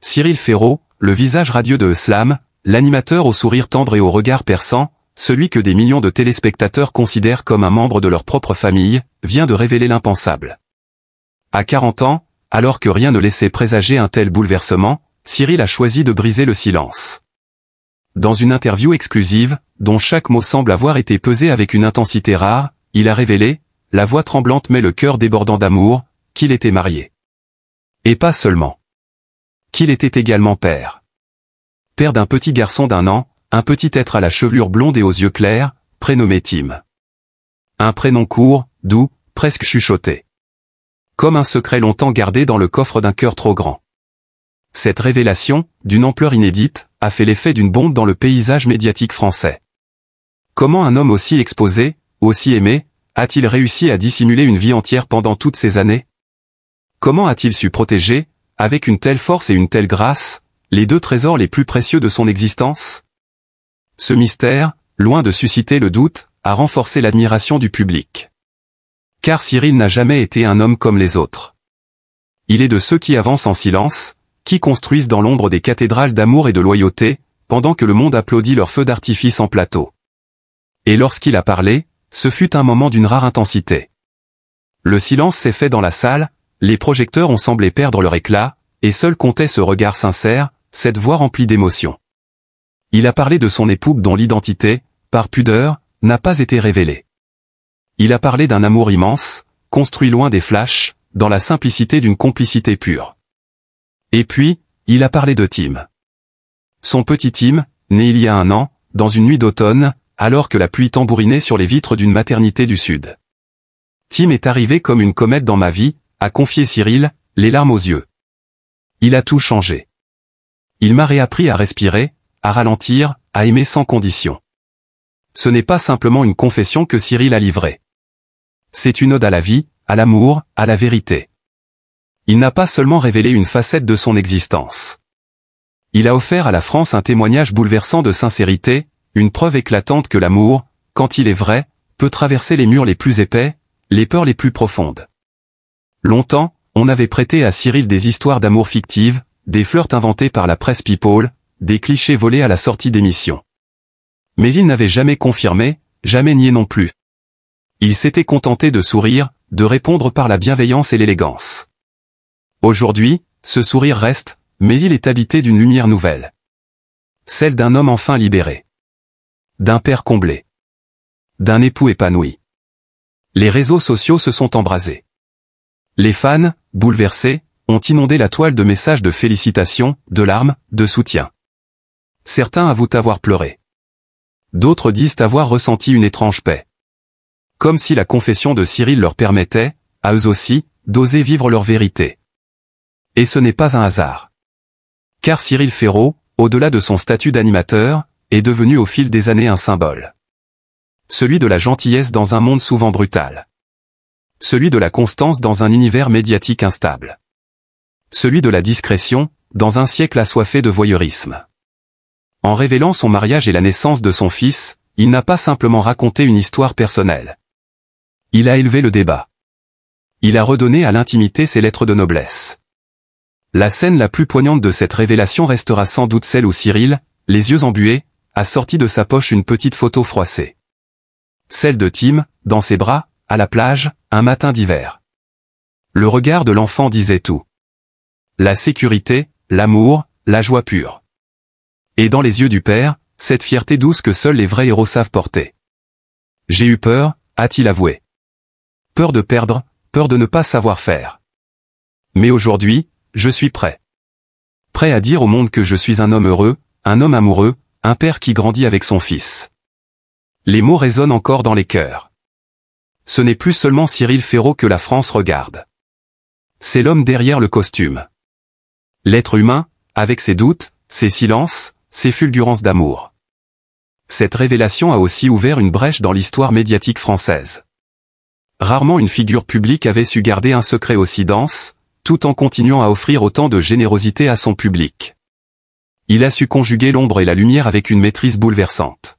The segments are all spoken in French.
Cyril Ferraud, le visage radieux de Slam, l'animateur au sourire tendre et au regard perçant, celui que des millions de téléspectateurs considèrent comme un membre de leur propre famille, vient de révéler l'impensable. À 40 ans, alors que rien ne laissait présager un tel bouleversement, Cyril a choisi de briser le silence. Dans une interview exclusive, dont chaque mot semble avoir été pesé avec une intensité rare, il a révélé, la voix tremblante mais le cœur débordant d'amour, qu'il était marié. Et pas seulement. Qu'il était également père. Père d'un petit garçon d'1 an, un petit être à la chevelure blonde et aux yeux clairs, prénommé Tim. Un prénom court, doux, presque chuchoté. Comme un secret longtemps gardé dans le coffre d'un cœur trop grand. Cette révélation, d'une ampleur inédite, a fait l'effet d'une bombe dans le paysage médiatique français. Comment un homme aussi exposé, aussi aimé, a-t-il réussi à dissimuler une vie entière pendant toutes ces années? Comment a-t-il su protéger, avec une telle force et une telle grâce, les 2 trésors les plus précieux de son existence? Ce mystère, loin de susciter le doute, a renforcé l'admiration du public. Car Cyril n'a jamais été un homme comme les autres. Il est de ceux qui avancent en silence, qui construisent dans l'ombre des cathédrales d'amour et de loyauté, pendant que le monde applaudit leurs feux d'artifice en plateau. Et lorsqu'il a parlé, ce fut un moment d'une rare intensité. Le silence s'est fait dans la salle, les projecteurs ont semblé perdre leur éclat, et seul comptait ce regard sincère, cette voix remplie d'émotion. Il a parlé de son époux dont l'identité, par pudeur, n'a pas été révélée. Il a parlé d'un amour immense, construit loin des flashs, dans la simplicité d'une complicité pure. Et puis, il a parlé de Tim. Son petit Tim, né il y a 1 an, dans une nuit d'automne, alors que la pluie tambourinait sur les vitres d'une maternité du Sud. Tim est arrivé comme une comète dans ma vie, a confié Cyril, les larmes aux yeux. Il a tout changé. Il m'a réappris à respirer, à ralentir, à aimer sans condition. Ce n'est pas simplement une confession que Cyril a livrée. C'est une ode à la vie, à l'amour, à la vérité. Il n'a pas seulement révélé une facette de son existence. Il a offert à la France un témoignage bouleversant de sincérité, une preuve éclatante que l'amour, quand il est vrai, peut traverser les murs les plus épais, les peurs les plus profondes. Longtemps, on avait prêté à Cyril des histoires d'amour fictives, des flirts inventés par la presse people, des clichés volés à la sortie d'émissions. Mais il n'avait jamais confirmé, jamais nié non plus. Il s'était contenté de sourire, de répondre par la bienveillance et l'élégance. Aujourd'hui, ce sourire reste, mais il est habité d'une lumière nouvelle. Celle d'un homme enfin libéré. D'un père comblé. D'un époux épanoui. Les réseaux sociaux se sont embrasés. Les fans, bouleversés, ont inondé la toile de messages de félicitations, de larmes, de soutien. Certains avouent avoir pleuré. D'autres disent avoir ressenti une étrange paix. Comme si la confession de Cyril leur permettait, à eux aussi, d'oser vivre leur vérité. Et ce n'est pas un hasard. Car Cyril Ferraud, au-delà de son statut d'animateur, est devenu au fil des années un symbole. Celui de la gentillesse dans un monde souvent brutal. Celui de la constance dans un univers médiatique instable. Celui de la discrétion, dans un siècle assoiffé de voyeurisme. En révélant son mariage et la naissance de son fils, il n'a pas simplement raconté une histoire personnelle. Il a élevé le débat. Il a redonné à l'intimité ses lettres de noblesse. La scène la plus poignante de cette révélation restera sans doute celle où Cyril, les yeux embués, a sorti de sa poche une petite photo froissée. Celle de Tim, dans ses bras, à la plage, un matin d'hiver. Le regard de l'enfant disait tout. La sécurité, l'amour, la joie pure. Et dans les yeux du père, cette fierté douce que seuls les vrais héros savent porter. J'ai eu peur, a-t-il avoué. Peur de perdre, peur de ne pas savoir faire. Mais aujourd'hui, je suis prêt. Prêt à dire au monde que je suis un homme heureux, un homme amoureux, un père qui grandit avec son fils. Les mots résonnent encore dans les cœurs. Ce n'est plus seulement Cyril Ferraud que la France regarde. C'est l'homme derrière le costume. L'être humain, avec ses doutes, ses silences, ses fulgurances d'amour. Cette révélation a aussi ouvert une brèche dans l'histoire médiatique française. Rarement une figure publique avait su garder un secret aussi dense, tout en continuant à offrir autant de générosité à son public. Il a su conjuguer l'ombre et la lumière avec une maîtrise bouleversante.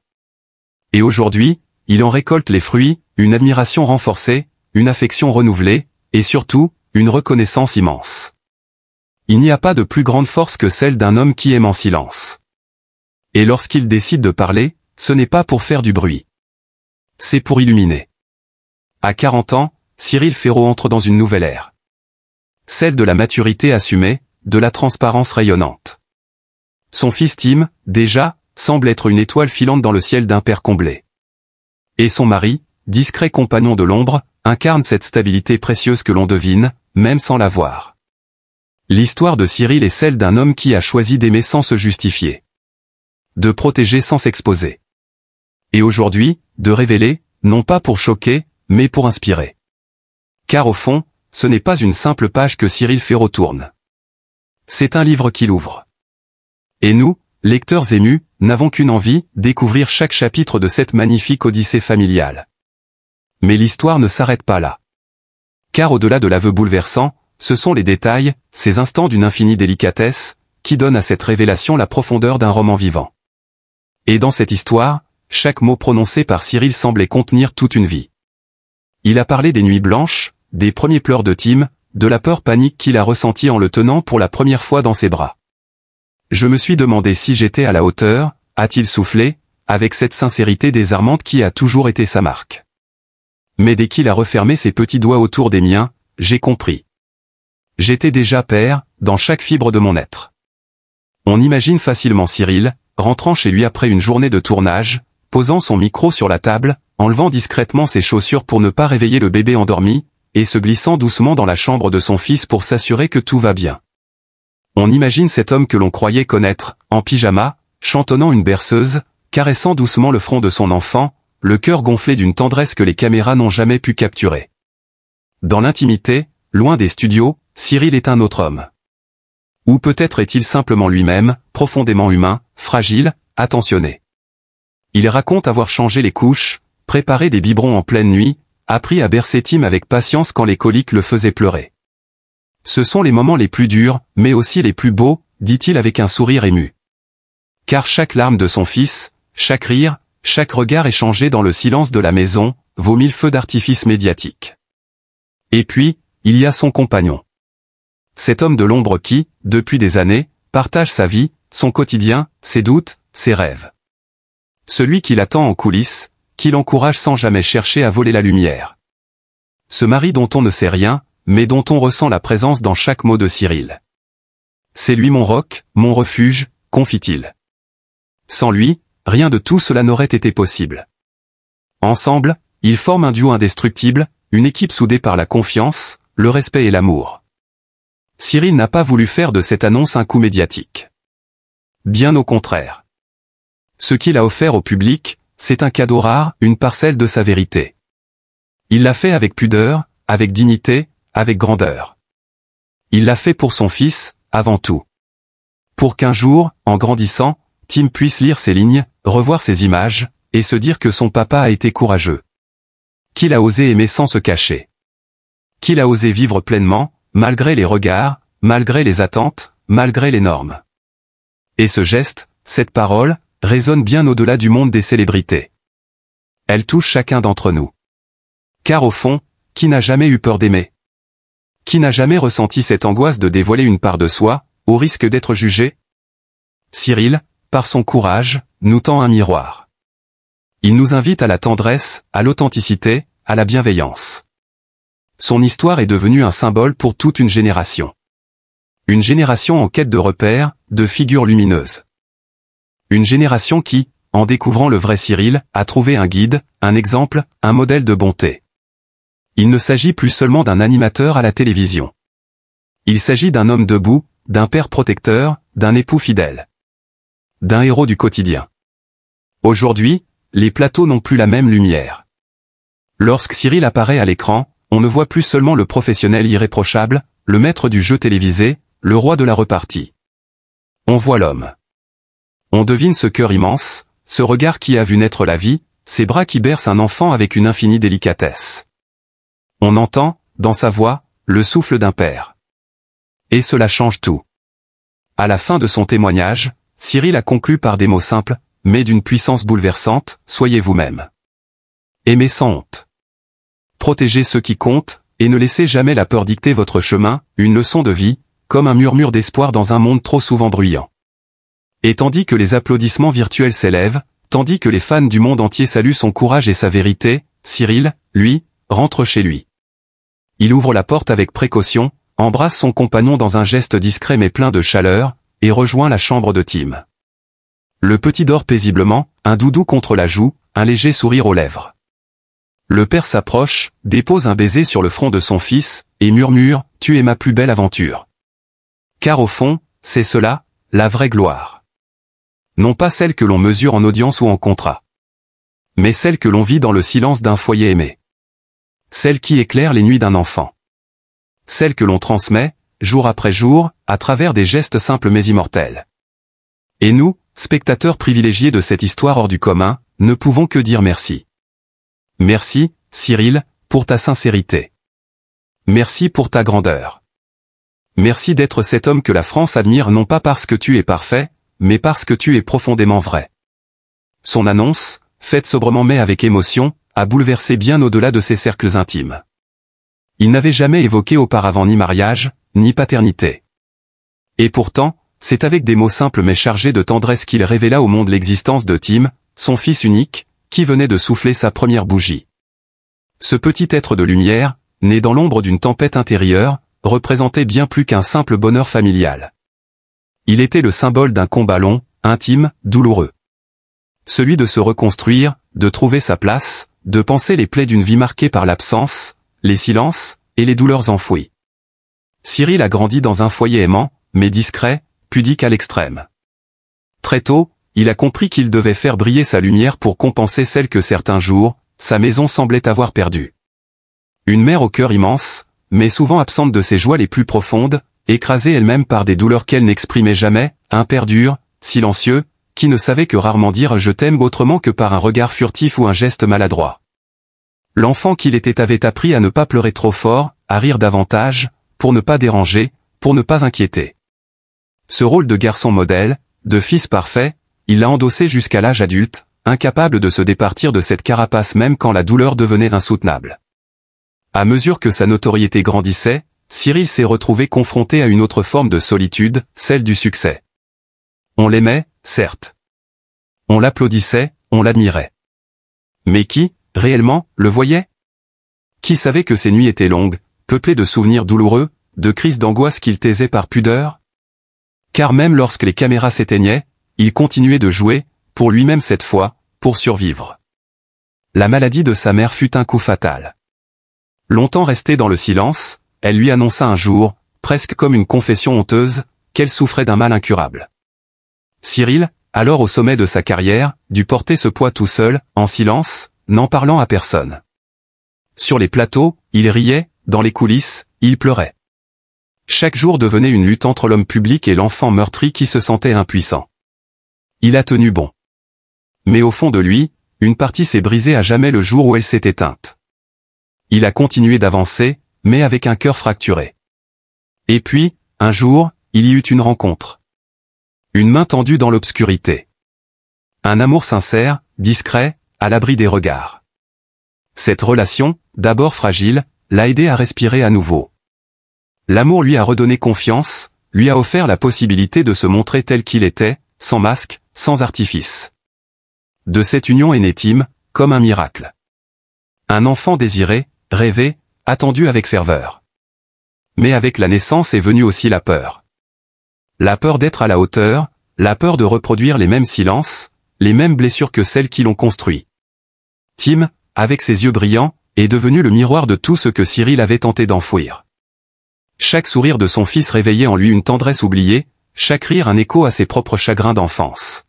Et aujourd'hui, il en récolte les fruits, une admiration renforcée, une affection renouvelée, et surtout, une reconnaissance immense. Il n'y a pas de plus grande force que celle d'un homme qui aime en silence. Et lorsqu'il décide de parler, ce n'est pas pour faire du bruit. C'est pour illuminer. À 40 ans, Cyril Ferraud entre dans une nouvelle ère. Celle de la maturité assumée, de la transparence rayonnante. Son fils Tim, déjà, semble être une étoile filante dans le ciel d'un père comblé. Et son mari, discret compagnon de l'ombre, incarne cette stabilité précieuse que l'on devine, même sans la voir. L'histoire de Cyril est celle d'un homme qui a choisi d'aimer sans se justifier. De protéger sans s'exposer. Et aujourd'hui, de révéler, non pas pour choquer, mais pour inspirer. Car au fond, ce n'est pas une simple page que Cyril Ferraud tourne. C'est un livre qu'il ouvre. Et nous, lecteurs émus, n'avons qu'une envie, découvrir chaque chapitre de cette magnifique odyssée familiale. Mais l'histoire ne s'arrête pas là. Car au-delà de l'aveu bouleversant, ce sont les détails, ces instants d'une infinie délicatesse, qui donnent à cette révélation la profondeur d'un roman vivant. Et dans cette histoire, chaque mot prononcé par Cyril semblait contenir toute une vie. Il a parlé des nuits blanches, des premiers pleurs de Tim, de la peur panique qu'il a ressentie en le tenant pour la première fois dans ses bras. Je me suis demandé si j'étais à la hauteur, a-t-il soufflé, avec cette sincérité désarmante qui a toujours été sa marque. Mais dès qu'il a refermé ses petits doigts autour des miens, j'ai compris. J'étais déjà père, dans chaque fibre de mon être. On imagine facilement Cyril, rentrant chez lui après une journée de tournage, posant son micro sur la table, enlevant discrètement ses chaussures pour ne pas réveiller le bébé endormi, et se glissant doucement dans la chambre de son fils pour s'assurer que tout va bien. On imagine cet homme que l'on croyait connaître, en pyjama, chantonnant une berceuse, caressant doucement le front de son enfant, le cœur gonflé d'une tendresse que les caméras n'ont jamais pu capturer. Dans l'intimité, loin des studios, Cyril est un autre homme. Ou peut-être est-il simplement lui-même, profondément humain, fragile, attentionné. Il raconte avoir changé les couches, préparé des biberons en pleine nuit, appris à bercer Tim avec patience quand les coliques le faisaient pleurer. Ce sont les moments les plus durs, mais aussi les plus beaux, dit-il avec un sourire ému. Car chaque larme de son fils, chaque rire, chaque regard échangé dans le silence de la maison, vaut 1000 feux d'artifice médiatiques. Et puis, il y a son compagnon. Cet homme de l'ombre qui, depuis des années, partage sa vie, son quotidien, ses doutes, ses rêves. Celui qui l'attend en coulisses, qui l'encourage sans jamais chercher à voler la lumière. Ce mari dont on ne sait rien, mais dont on ressent la présence dans chaque mot de Cyril. C'est lui mon roc, mon refuge, confie-t-il. Sans lui, rien de tout cela n'aurait été possible. Ensemble, ils forment un duo indestructible, une équipe soudée par la confiance, le respect et l'amour. Cyril n'a pas voulu faire de cette annonce un coup médiatique. Bien au contraire. Ce qu'il a offert au public, c'est un cadeau rare, une parcelle de sa vérité. Il l'a fait avec pudeur, avec dignité, avec grandeur. Il l'a fait pour son fils, avant tout. Pour qu'un jour, en grandissant, Tim puisse lire ces lignes, revoir ces images, et se dire que son papa a été courageux. Qu'il a osé aimer sans se cacher. Qu'il a osé vivre pleinement, malgré les regards, malgré les attentes, malgré les normes. Et ce geste, cette parole, résonne bien au-delà du monde des célébrités. Elle touche chacun d'entre nous. Car au fond, qui n'a jamais eu peur d'aimer? Qui n'a jamais ressenti cette angoisse de dévoiler une part de soi, au risque d'être jugé? Cyril, par son courage, nous tend un miroir. Il nous invite à la tendresse, à l'authenticité, à la bienveillance. Son histoire est devenue un symbole pour toute une génération. Une génération en quête de repères, de figures lumineuses. Une génération qui, en découvrant le vrai Cyril, a trouvé un guide, un exemple, un modèle de bonté. Il ne s'agit plus seulement d'un animateur à la télévision. Il s'agit d'un homme debout, d'un père protecteur, d'un époux fidèle. D'un héros du quotidien. Aujourd'hui, les plateaux n'ont plus la même lumière. Lorsque Cyril apparaît à l'écran, on ne voit plus seulement le professionnel irréprochable, le maître du jeu télévisé, le roi de la repartie. On voit l'homme. On devine ce cœur immense, ce regard qui a vu naître la vie, ces bras qui bercent un enfant avec une infinie délicatesse. On entend, dans sa voix, le souffle d'un père. Et cela change tout. À la fin de son témoignage, Cyril a conclu par des mots simples, mais d'une puissance bouleversante, soyez vous-même. Aimez sans honte. Protégez ceux qui comptent, et ne laissez jamais la peur dicter votre chemin, une leçon de vie, comme un murmure d'espoir dans un monde trop souvent bruyant. Et tandis que les applaudissements virtuels s'élèvent, tandis que les fans du monde entier saluent son courage et sa vérité, Cyril, lui, rentre chez lui. Il ouvre la porte avec précaution, embrasse son compagnon dans un geste discret mais plein de chaleur, et rejoint la chambre de Tim. Le petit dort paisiblement, un doudou contre la joue, un léger sourire aux lèvres. Le père s'approche, dépose un baiser sur le front de son fils, et murmure « Tu es ma plus belle aventure ». Car au fond, c'est cela, la vraie gloire. Non pas celle que l'on mesure en audience ou en contrat, mais celle que l'on vit dans le silence d'un foyer aimé. Celle qui éclaire les nuits d'un enfant. Celle que l'on transmet, jour après jour, à travers des gestes simples mais immortels. Et nous, spectateurs privilégiés de cette histoire hors du commun, ne pouvons que dire merci. Merci, Cyril, pour ta sincérité. Merci pour ta grandeur. Merci d'être cet homme que la France admire non pas parce que tu es parfait, mais parce que tu es profondément vrai. Son annonce, faite sobrement mais avec émotion, a bouleversé bien au-delà de ses cercles intimes. Il n'avait jamais évoqué auparavant ni mariage, ni paternité. Et pourtant, c'est avec des mots simples mais chargés de tendresse qu'il révéla au monde l'existence de Tim, son fils unique, qui venait de souffler sa première bougie. Ce petit être de lumière, né dans l'ombre d'une tempête intérieure, représentait bien plus qu'un simple bonheur familial. Il était le symbole d'un combat long, intime, douloureux. Celui de se reconstruire, de trouver sa place, de panser les plaies d'une vie marquée par l'absence, les silences, et les douleurs enfouies. Cyril a grandi dans un foyer aimant, mais discret, pudique à l'extrême. Très tôt, il a compris qu'il devait faire briller sa lumière pour compenser celle que certains jours, sa maison semblait avoir perdue. Une mère au cœur immense, mais souvent absente de ses joies les plus profondes, écrasée elle-même par des douleurs qu'elle n'exprimait jamais, un père dur, silencieux, qui ne savait que rarement dire « je t'aime » autrement que par un regard furtif ou un geste maladroit. L'enfant qu'il était avait appris à ne pas pleurer trop fort, à rire davantage, pour ne pas déranger, pour ne pas inquiéter. Ce rôle de garçon modèle, de fils parfait, il l'a endossé jusqu'à l'âge adulte, incapable de se départir de cette carapace même quand la douleur devenait insoutenable. À mesure que sa notoriété grandissait, Cyril s'est retrouvé confronté à une autre forme de solitude, celle du succès. On l'aimait, certes. On l'applaudissait, on l'admirait. Mais qui, réellement, le voyait? Qui savait que ses nuits étaient longues, peuplées de souvenirs douloureux, de crises d'angoisse qu'il taisait par pudeur? Car même lorsque les caméras s'éteignaient, il continuait de jouer, pour lui-même cette fois, pour survivre. La maladie de sa mère fut un coup fatal. Longtemps restée dans le silence, elle lui annonça un jour, presque comme une confession honteuse, qu'elle souffrait d'un mal incurable. Cyril, alors au sommet de sa carrière, dut porter ce poids tout seul, en silence, n'en parlant à personne. Sur les plateaux, il riait, dans les coulisses, il pleurait. Chaque jour devenait une lutte entre l'homme public et l'enfant meurtri qui se sentait impuissant. Il a tenu bon. Mais au fond de lui, une partie s'est brisée à jamais le jour où elle s'est éteinte. Il a continué d'avancer, mais avec un cœur fracturé. Et puis, un jour, il y eut une rencontre. Une main tendue dans l'obscurité. Un amour sincère, discret, à l'abri des regards. Cette relation, d'abord fragile, l'a aidé à respirer à nouveau. L'amour lui a redonné confiance, lui a offert la possibilité de se montrer tel qu'il était, sans masque, sans artifice. De cette union est né Tim, comme un miracle. Un enfant désiré, rêvé, attendu avec ferveur. Mais avec la naissance est venue aussi la peur. La peur d'être à la hauteur, la peur de reproduire les mêmes silences, les mêmes blessures que celles qui l'ont construit. Tim, avec ses yeux brillants, est devenu le miroir de tout ce que Cyril avait tenté d'enfouir. Chaque sourire de son fils réveillait en lui une tendresse oubliée, chaque rire un écho à ses propres chagrins d'enfance.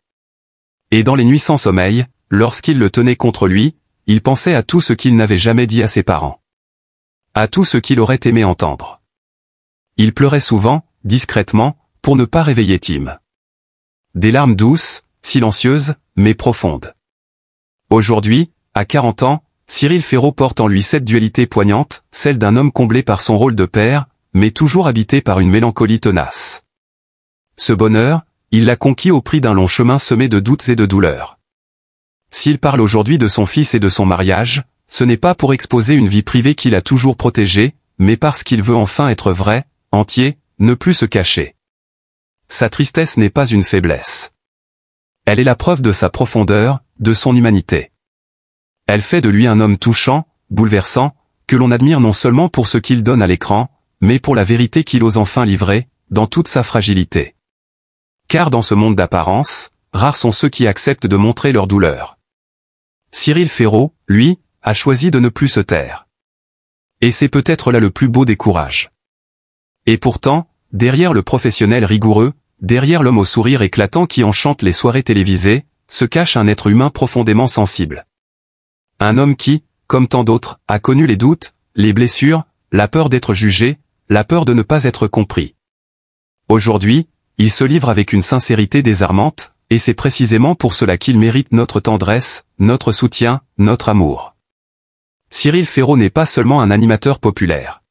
Et dans les nuits sans sommeil, lorsqu'il le tenait contre lui, il pensait à tout ce qu'il n'avait jamais dit à ses parents. À tout ce qu'il aurait aimé entendre. Il pleurait souvent, discrètement, pour ne pas réveiller Tim. Des larmes douces, silencieuses, mais profondes. Aujourd'hui, à 40 ans, Cyril Ferraud porte en lui cette dualité poignante, celle d'un homme comblé par son rôle de père, mais toujours habité par une mélancolie tenace. Ce bonheur, il l'a conquis au prix d'un long chemin semé de doutes et de douleurs. S'il parle aujourd'hui de son fils et de son mariage, ce n'est pas pour exposer une vie privée qu'il a toujours protégée, mais parce qu'il veut enfin être vrai, entier, ne plus se cacher. Sa tristesse n'est pas une faiblesse. Elle est la preuve de sa profondeur, de son humanité. Elle fait de lui un homme touchant, bouleversant, que l'on admire non seulement pour ce qu'il donne à l'écran, mais pour la vérité qu'il ose enfin livrer, dans toute sa fragilité. Car dans ce monde d'apparence, rares sont ceux qui acceptent de montrer leur douleur. Cyril Ferraud, lui, a choisi de ne plus se taire. Et c'est peut-être là le plus beau des courages. Et pourtant, derrière le professionnel rigoureux, derrière l'homme au sourire éclatant qui enchante les soirées télévisées, se cache un être humain profondément sensible. Un homme qui, comme tant d'autres, a connu les doutes, les blessures, la peur d'être jugé, la peur de ne pas être compris. Aujourd'hui, il se livre avec une sincérité désarmante, et c'est précisément pour cela qu'il mérite notre tendresse, notre soutien, notre amour. Cyril Ferraud n'est pas seulement un animateur populaire.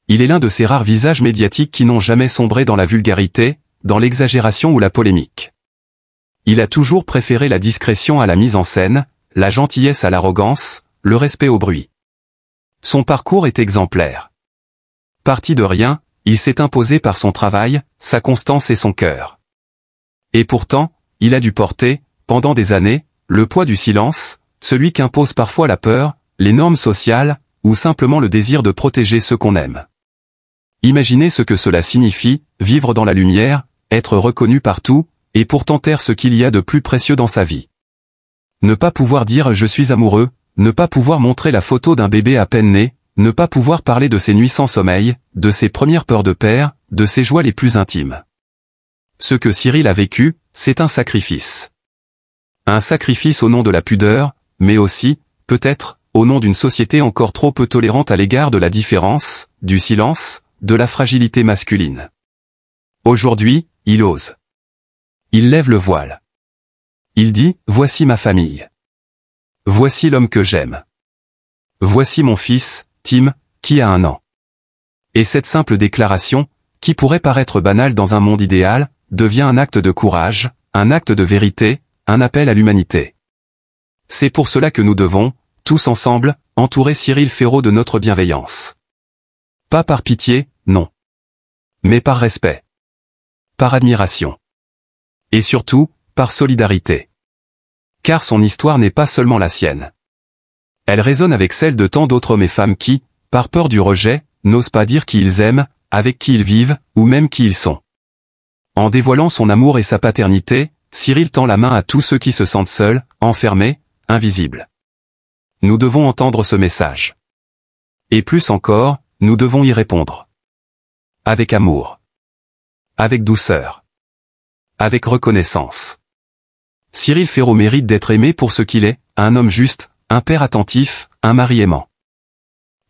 Il est l'un de ces rares visages médiatiques qui n'ont jamais sombré dans la vulgarité, dans l'exagération ou la polémique. Il a toujours préféré la discrétion à la mise en scène, la gentillesse à l'arrogance, le respect au bruit. Son parcours est exemplaire. Parti de rien, il s'est imposé par son travail, sa constance et son cœur. Et pourtant, il a dû porter, pendant des années, le poids du silence, celui qu'impose parfois la peur, les normes sociales, ou simplement le désir de protéger ceux qu'on aime. Imaginez ce que cela signifie, vivre dans la lumière, être reconnu partout, et pourtant taire ce qu'il y a de plus précieux dans sa vie. Ne pas pouvoir dire « je suis amoureux », ne pas pouvoir montrer la photo d'un bébé à peine né, ne pas pouvoir parler de ses nuits sans sommeil, de ses premières peurs de père, de ses joies les plus intimes. Ce que Cyril a vécu, c'est un sacrifice. Un sacrifice au nom de la pudeur, mais aussi, peut-être, au nom d'une société encore trop peu tolérante à l'égard de la différence, du silence, de la fragilité masculine. Aujourd'hui, il ose. Il lève le voile. Il dit « Voici ma famille. Voici l'homme que j'aime. Voici mon fils, Tim, qui a 1 an. » Et cette simple déclaration, qui pourrait paraître banale dans un monde idéal, devient un acte de courage, un acte de vérité, un appel à l'humanité. C'est pour cela que nous devons, tous ensemble, entourer Cyril Ferraud de notre bienveillance. Pas par pitié, non. Mais par respect. Par admiration. Et surtout, par solidarité. Car son histoire n'est pas seulement la sienne. Elle résonne avec celle de tant d'autres hommes et femmes qui, par peur du rejet, n'osent pas dire qui ils aiment, avec qui ils vivent, ou même qui ils sont. En dévoilant son amour et sa paternité, Cyril tend la main à tous ceux qui se sentent seuls, enfermés, invisibles. Nous devons entendre ce message. Et plus encore, nous devons y répondre. Avec amour. Avec douceur. Avec reconnaissance. Cyril Ferraud mérite d'être aimé pour ce qu'il est, un homme juste, un père attentif, un mari aimant.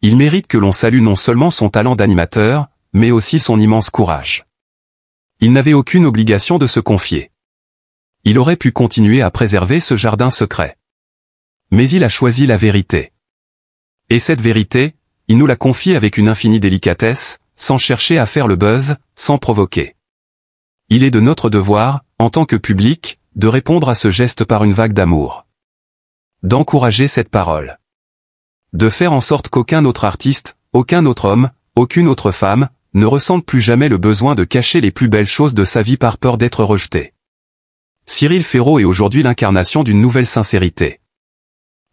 Il mérite que l'on salue non seulement son talent d'animateur, mais aussi son immense courage. Il n'avait aucune obligation de se confier. Il aurait pu continuer à préserver ce jardin secret. Mais il a choisi la vérité. Et cette vérité, il nous la confie avec une infinie délicatesse, sans chercher à faire le buzz, sans provoquer. Il est de notre devoir, en tant que public, de répondre à ce geste par une vague d'amour. D'encourager cette parole. De faire en sorte qu'aucun autre artiste, aucun autre homme, aucune autre femme, ne ressente plus jamais le besoin de cacher les plus belles choses de sa vie par peur d'être rejeté. Cyril Ferraud est aujourd'hui l'incarnation d'une nouvelle sincérité.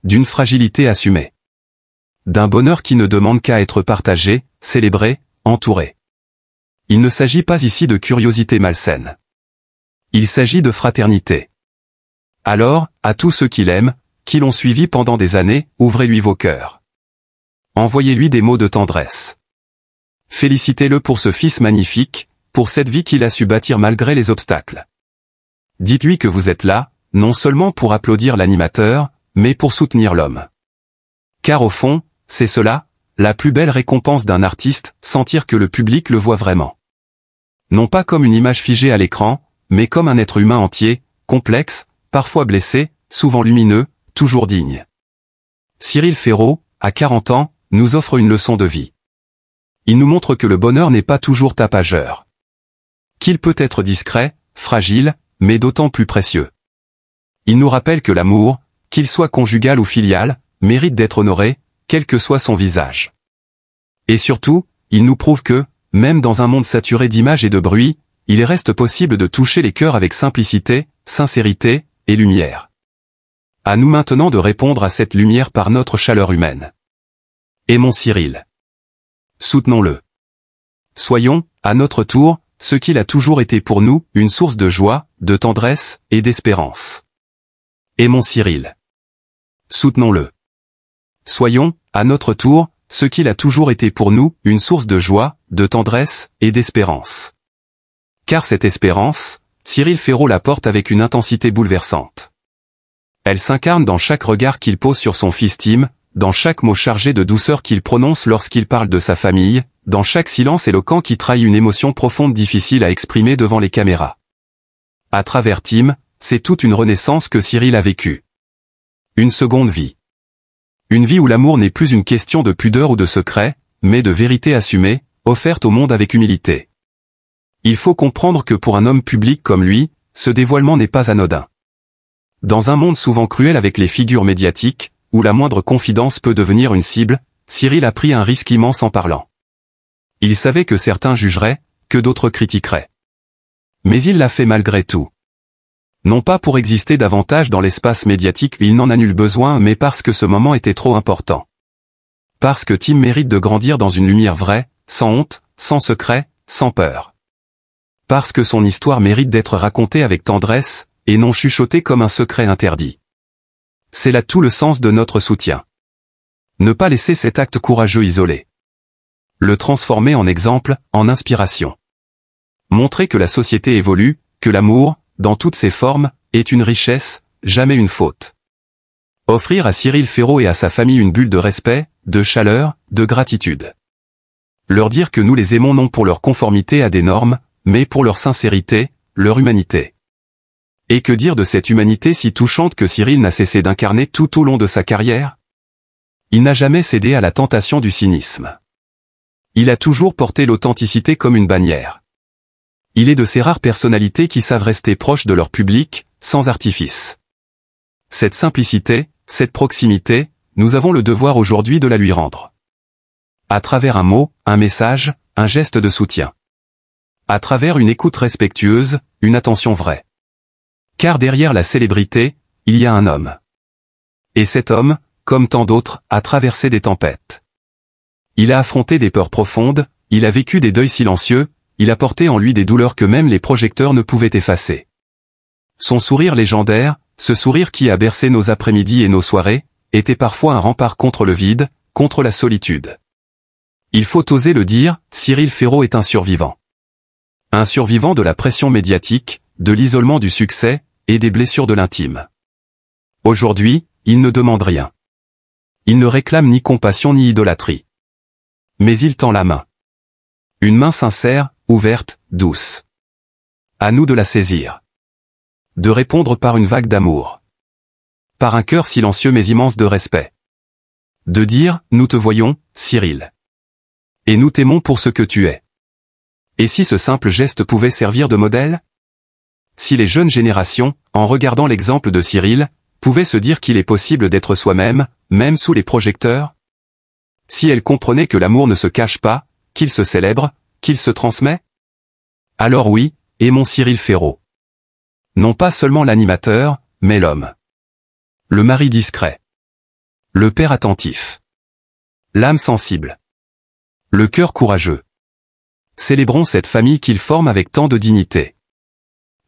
D'une fragilité assumée. D'un bonheur qui ne demande qu'à être partagé, célébré, entouré. Il ne s'agit pas ici de curiosité malsaine. Il s'agit de fraternité. Alors, à tous ceux qui l'aiment, qui l'ont suivi pendant des années, ouvrez-lui vos cœurs. Envoyez-lui des mots de tendresse. Félicitez-le pour ce fils magnifique, pour cette vie qu'il a su bâtir malgré les obstacles. Dites-lui que vous êtes là, non seulement pour applaudir l'animateur, mais pour soutenir l'homme. Car au fond, c'est cela, la plus belle récompense d'un artiste, sentir que le public le voit vraiment. Non pas comme une image figée à l'écran, mais comme un être humain entier, complexe, parfois blessé, souvent lumineux, toujours digne. Cyril Ferraud, à 40 ans, nous offre une leçon de vie. Il nous montre que le bonheur n'est pas toujours tapageur. Qu'il peut être discret, fragile, mais d'autant plus précieux. Il nous rappelle que l'amour, qu'il soit conjugal ou filial, mérite d'être honoré, quel que soit son visage. Et surtout, il nous prouve que, même dans un monde saturé d'images et de bruit, il reste possible de toucher les cœurs avec simplicité, sincérité et lumière. À nous maintenant de répondre à cette lumière par notre chaleur humaine. Aimons Cyril. Soutenons-le. Soyons, à notre tour, ce qu'il a toujours été pour nous, une source de joie, de tendresse et d'espérance. Aimons Cyril. Soutenons-le. Soyons, à notre tour, ce qu'il a toujours été pour nous, une source de joie, de tendresse et d'espérance. Car cette espérance, Cyril Ferraud la porte avec une intensité bouleversante. Elle s'incarne dans chaque regard qu'il pose sur son fils Tim, dans chaque mot chargé de douceur qu'il prononce lorsqu'il parle de sa famille, dans chaque silence éloquent qui trahit une émotion profonde difficile à exprimer devant les caméras. À travers Tim, c'est toute une renaissance que Cyril a vécue. Une seconde vie. Une vie où l'amour n'est plus une question de pudeur ou de secret, mais de vérité assumée, offerte au monde avec humilité. Il faut comprendre que pour un homme public comme lui, ce dévoilement n'est pas anodin. Dans un monde souvent cruel avec les figures médiatiques, où la moindre confidence peut devenir une cible, Cyril a pris un risque immense en parlant. Il savait que certains jugeraient, que d'autres critiqueraient. Mais il l'a fait malgré tout. Non pas pour exister davantage dans l'espace médiatique, il n'en a nul besoin, mais parce que ce moment était trop important. Parce que Tim mérite de grandir dans une lumière vraie, sans honte, sans secret, sans peur. Parce que son histoire mérite d'être racontée avec tendresse, et non chuchotée comme un secret interdit. C'est là tout le sens de notre soutien. Ne pas laisser cet acte courageux isolé. Le transformer en exemple, en inspiration. Montrer que la société évolue, que l'amour, dans toutes ses formes, est une richesse, jamais une faute. Offrir à Cyril Ferraud et à sa famille une bulle de respect, de chaleur, de gratitude. Leur dire que nous les aimons non pour leur conformité à des normes, mais pour leur sincérité, leur humanité. Et que dire de cette humanité si touchante que Cyril n'a cessé d'incarner tout au long de sa carrière? Il n'a jamais cédé à la tentation du cynisme. Il a toujours porté l'authenticité comme une bannière. Il est de ces rares personnalités qui savent rester proches de leur public, sans artifice. Cette simplicité, cette proximité, nous avons le devoir aujourd'hui de la lui rendre. À travers un mot, un message, un geste de soutien. À travers une écoute respectueuse, une attention vraie. Car derrière la célébrité, il y a un homme. Et cet homme, comme tant d'autres, a traversé des tempêtes. Il a affronté des peurs profondes, il a vécu des deuils silencieux, il a porté en lui des douleurs que même les projecteurs ne pouvaient effacer. Son sourire légendaire, ce sourire qui a bercé nos après-midi et nos soirées, était parfois un rempart contre le vide, contre la solitude. Il faut oser le dire, Cyril Ferraud est un survivant. Un survivant de la pression médiatique, de l'isolement du succès, et des blessures de l'intime. Aujourd'hui, il ne demande rien. Il ne réclame ni compassion ni idolâtrie. Mais il tend la main. Une main sincère, ouverte, douce. À nous de la saisir. De répondre par une vague d'amour. Par un cœur silencieux mais immense de respect. De dire, nous te voyons, Cyril. Et nous t'aimons pour ce que tu es. Et si ce simple geste pouvait servir de modèle? Si les jeunes générations, en regardant l'exemple de Cyril, pouvaient se dire qu'il est possible d'être soi-même, même sous les projecteurs? Si elles comprenaient que l'amour ne se cache pas, qu'il se célèbre, qu'il se transmet? Alors oui, aimons Cyril Ferraud. Non pas seulement l'animateur, mais l'homme. Le mari discret. Le père attentif. L'âme sensible. Le cœur courageux. Célébrons cette famille qu'il forme avec tant de dignité.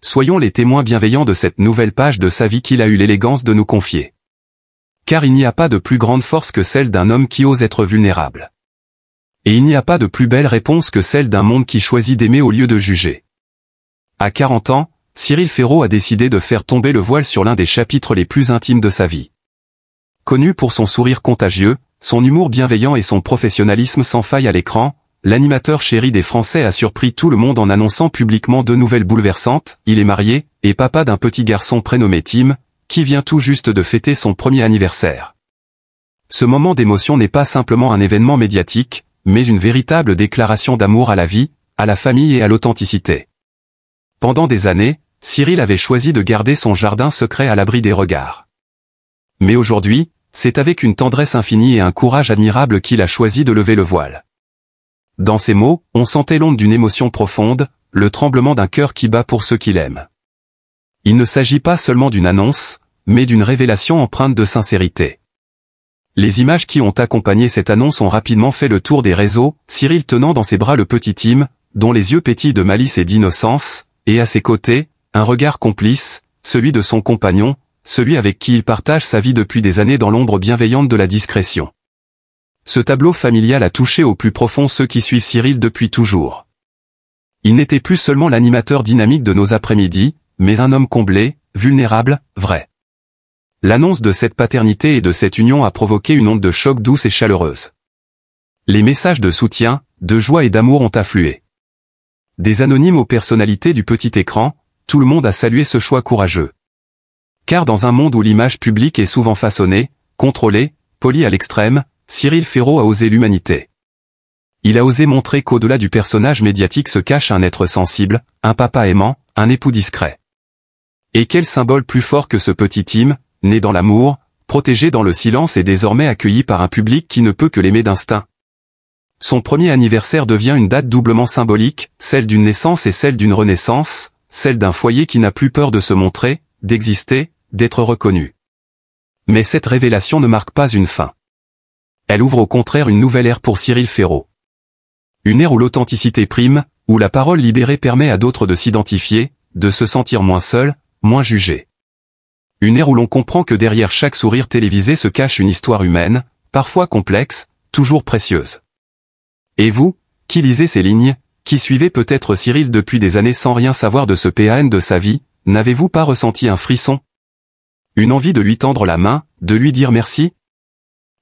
Soyons les témoins bienveillants de cette nouvelle page de sa vie qu'il a eu l'élégance de nous confier. Car il n'y a pas de plus grande force que celle d'un homme qui ose être vulnérable. Et il n'y a pas de plus belle réponse que celle d'un monde qui choisit d'aimer au lieu de juger. À 40 ans, Cyril Ferraud a décidé de faire tomber le voile sur l'un des chapitres les plus intimes de sa vie. Connu pour son sourire contagieux, son humour bienveillant et son professionnalisme sans faille à l'écran, l'animateur chéri des Français a surpris tout le monde en annonçant publiquement deux nouvelles bouleversantes. Il est marié, et papa d'un petit garçon prénommé Tim, qui vient tout juste de fêter son premier anniversaire. Ce moment d'émotion n'est pas simplement un événement médiatique, mais une véritable déclaration d'amour à la vie, à la famille et à l'authenticité. Pendant des années, Cyril avait choisi de garder son jardin secret à l'abri des regards. Mais aujourd'hui, c'est avec une tendresse infinie et un courage admirable qu'il a choisi de lever le voile. dans ces mots, on sentait l'onde d'une émotion profonde, le tremblement d'un cœur qui bat pour ceux qu'il aime. Il ne s'agit pas seulement d'une annonce, mais d'une révélation empreinte de sincérité. Les images qui ont accompagné cette annonce ont rapidement fait le tour des réseaux, Cyril tenant dans ses bras le petit Tim, dont les yeux pétillent de malice et d'innocence, et à ses côtés, un regard complice, celui de son compagnon, celui avec qui il partage sa vie depuis des années dans l'ombre bienveillante de la discrétion. Ce tableau familial a touché au plus profond ceux qui suivent Cyril depuis toujours. Il n'était plus seulement l'animateur dynamique de nos après-midi, mais un homme comblé, vulnérable, vrai. L'annonce de cette paternité et de cette union a provoqué une onde de choc douce et chaleureuse. Les messages de soutien, de joie et d'amour ont afflué. Des anonymes aux personnalités du petit écran, tout le monde a salué ce choix courageux. Car dans un monde où l'image publique est souvent façonnée, contrôlée, polie à l'extrême, Cyril Ferraud a osé l'humanité. Il a osé montrer qu'au-delà du personnage médiatique se cache un être sensible, un papa aimant, un époux discret. Et quel symbole plus fort que ce petit Tim, né dans l'amour, protégé dans le silence et désormais accueilli par un public qui ne peut que l'aimer d'instinct. Son premier anniversaire devient une date doublement symbolique, celle d'une naissance et celle d'une renaissance, celle d'un foyer qui n'a plus peur de se montrer, d'exister, d'être reconnu. Mais cette révélation ne marque pas une fin. Elle ouvre au contraire une nouvelle ère pour Cyril Ferraud. Une ère où l'authenticité prime, où la parole libérée permet à d'autres de s'identifier, de se sentir moins seul, moins jugé. Une ère où l'on comprend que derrière chaque sourire télévisé se cache une histoire humaine, parfois complexe, toujours précieuse. Et vous, qui lisez ces lignes, qui suivez peut-être Cyril depuis des années sans rien savoir de ce PAN de sa vie, n'avez-vous pas ressenti un frisson? Une envie de lui tendre la main, de lui dire merci?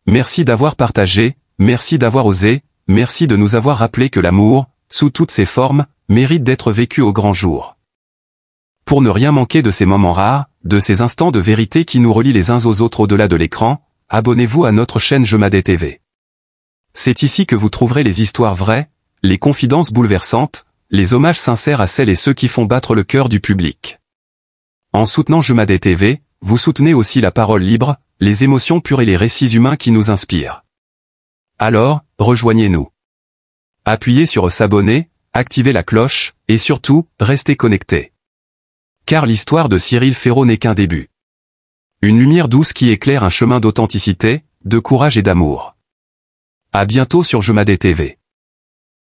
Merci d'avoir partagé, merci d'avoir osé, merci de nous avoir rappelé que l'amour, sous toutes ses formes, mérite d'être vécu au grand jour. Pour ne rien manquer de ces moments rares, de ces instants de vérité qui nous relient les uns aux autres au-delà de l'écran, abonnez-vous à notre chaîne Jemadé TV. C'est ici que vous trouverez les histoires vraies, les confidences bouleversantes, les hommages sincères à celles et ceux qui font battre le cœur du public. En soutenant Jemadé TV, vous soutenez aussi la parole libre, les émotions pures et les récits humains qui nous inspirent. Alors, rejoignez-nous. Appuyez sur s'abonner, activez la cloche, et surtout, restez connectés. Car l'histoire de Cyril Ferraud n'est qu'un début. Une lumière douce qui éclaire un chemin d'authenticité, de courage et d'amour. À bientôt sur Jemadé TV.